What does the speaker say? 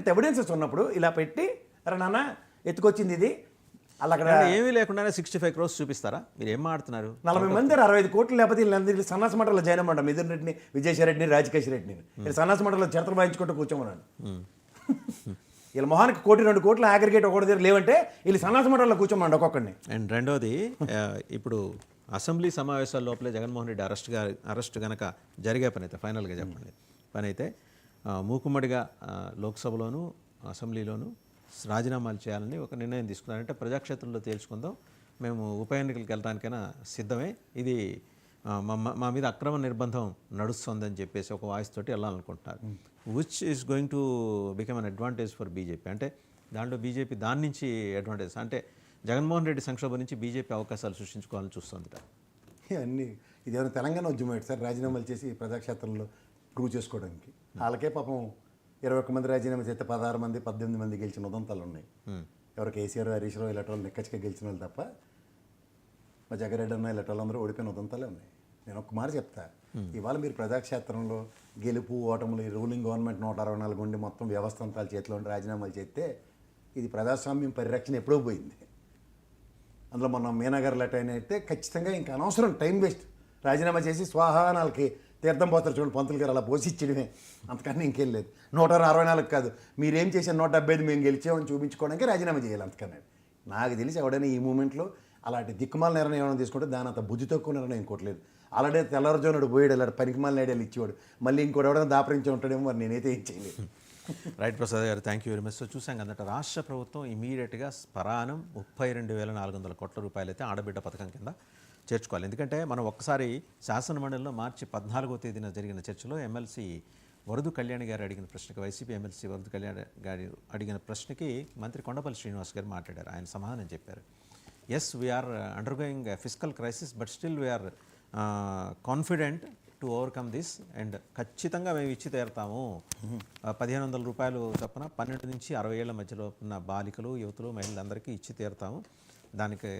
ఇంత ఎవిడెన్సెస్ ఉన్నప్పుడు ఇలా పెట్టి అరే నాన్న ఎత్తుకొచ్చింది ఇది అలా అక్కడ ఏమీ లేకుండానే 65 crores చూపిస్తారా? మీరు ఏం మాడుతున్నారు? 40 మంది 65 కోట్లు లేకపోతే వీళ్ళందరూ సన్నాస మంటలో జాయిన్ అవ్వమంట మిథున్ రెడ్డిని విజయసాయి రెడ్డిని రాజకేష్ రెడ్డిని వీళ్ళు సన్నాస మంటలో చరిత్ర వాయించుకుంటూ కూర్చోమన్నాను వీళ్ళ మొహానికి 1-2 కోట్లు అగ్రిగేట్ ఒకటి దగ్గర లేవంటే వీళ్ళు సన్నాస మంటల్లో కూర్చోమండి ఒక్కొక్కడిని. అండ్ రెండోది ఇప్పుడు అసెంబ్లీ సమావేశాల లోపలే జగన్మోహన్ రెడ్డి అరెస్ట్ కనుక జరిగే పని అయితే ఫైనల్గా చెప్పండి పని అయితే మూకుమ్మడిగా లోక్సభలోను అసెంబ్లీలోను రాజీనామాలు చేయాలని ఒక నిర్ణయం తీసుకున్నారంటే ప్రజాక్షేత్రంలో తేల్చుకుందాం, మేము ఉప ఎన్నికలకు వెళ్ళడానికైనా సిద్ధమే, ఇది మా మీద అక్రమ నిర్బంధం నడుస్తుందని చెప్పేసి ఒక వాయిస్ తోటి వెళ్ళాలనుకుంటున్నారు. Which is going to become an advantage for BJP. అంటే దాంట్లో బీజేపీ దాని నుంచి అడ్వాంటేజ్ అంటే జగన్మోహన్ రెడ్డి సంక్షోభం నుంచి బీజేపీ అవకాశాలు సృష్టించుకోవాలని చూస్తుంది. అన్నీ ఇదేమైనా తెలంగాణ ఉద్యమం ఏంటి సార్ రాజీనామాలు చేసి ప్రజాక్షేత్రంలో ప్రూవ్ చేసుకోవడానికి? వాళ్ళకే పాపం 21 మంది రాజీనామా చేస్తే 16 మంది 18 మంది గెలిచిన ఉదంతాలు ఉన్నాయి. ఎవరు కేసీఆర్ హరీష్ రావు ఇలాంటి వాళ్ళు నిక్కచ్చిగా గెలిచిన వాళ్ళు తప్ప మా జగరెడ్డి అన్న ఇలాంటి వాళ్ళందరూ ఓడిపోయిన ఉదంతాలే ఉన్నాయి. నేను ఒక్క మాట చెప్తా, ఇవాళ మీరు ప్రజాక్షేత్రంలో గెలుపు ఓటములు రూలింగ్ గవర్నమెంట్ 164 ఉండి మొత్తం వ్యవస్థ అంతా చేతిలో ఉండి రాజీనామాలు చేస్తే ఇది ప్రజాస్వామ్యం పరిరక్షణ ఎప్పుడో పోయింది. అందులో మన మీనాగారు లెటర్ అయినా అయితే ఖచ్చితంగా ఇంకా అనవసరం టైం వేస్ట్. రాజీనామా చేసి స్వాహానాలకి తీర్థం పోతారు చూడండి పంతులు గారు, అలా పోసి ఇచ్చడమే, అంతకన్నా ఇంకేం లేదు. 164 కాదు, మీరేం చేశారు 175 మేము గెలిచామని చూపించుకోవడానికి రాజీనామా చేయాలి. అంతకన్నా నాకు తెలిసి ఎవడైనా ఈ మూమెంట్లో అలాంటి దిక్కుమాల నిర్ణయం ఏమైనా తీసుకుంటే దాని అంత బుద్ధి తక్కువ నిర్ణయం ఇంకోట్లేదు. అలాగే తెల్లవారుజాముడు పోయాడు అలాంటి పనికిమాల నేడలు ఇచ్చేవాడు, మళ్ళీ ఇంకోటి ఎవడైనా దాపరించి ఉంటాడేమో, మరి నేనైతే ఏం చేయలేదు. రైట్ ప్రసాద్ గారు, thank you very much. So చూసాం కదంటే రాష్ట్ర ప్రభుత్వం ఇమీడియట్గా పరాణం 32,400 కోట్ల రూపాయలు అయితే ఆడబిడ్డ పథకం కింద చేర్చుకోవాలి. ఎందుకంటే మనం ఒక్కసారి శాసనమండలిలో మార్చి 14వ తేదీన జరిగిన చర్చలో ఎమ్మెల్సీ వరదు కళ్యాణ్ గారు అడిగిన ప్రశ్నకి, వైసీపీ ఎమ్మెల్సీ వరదు కళ్యాణ్ గారు అడిగిన ప్రశ్నకి మంత్రి కొండపల్లి శ్రీనివాస్ గారు మాట్లాడారు. ఆయన సమాధానం చెప్పారు, yes we're undergoing physical crisis but still we're confident to overcome this and ఖచ్చితంగా మేము ఇచ్చి తీరుతాము. 1,500 రూపాయలు చొప్పున 12 నుంచి 60 ఏళ్ల మధ్యలో ఉన్న బాలికలు యువతులు మహిళలందరికీ ఇచ్చి తీరుతాము, దానికి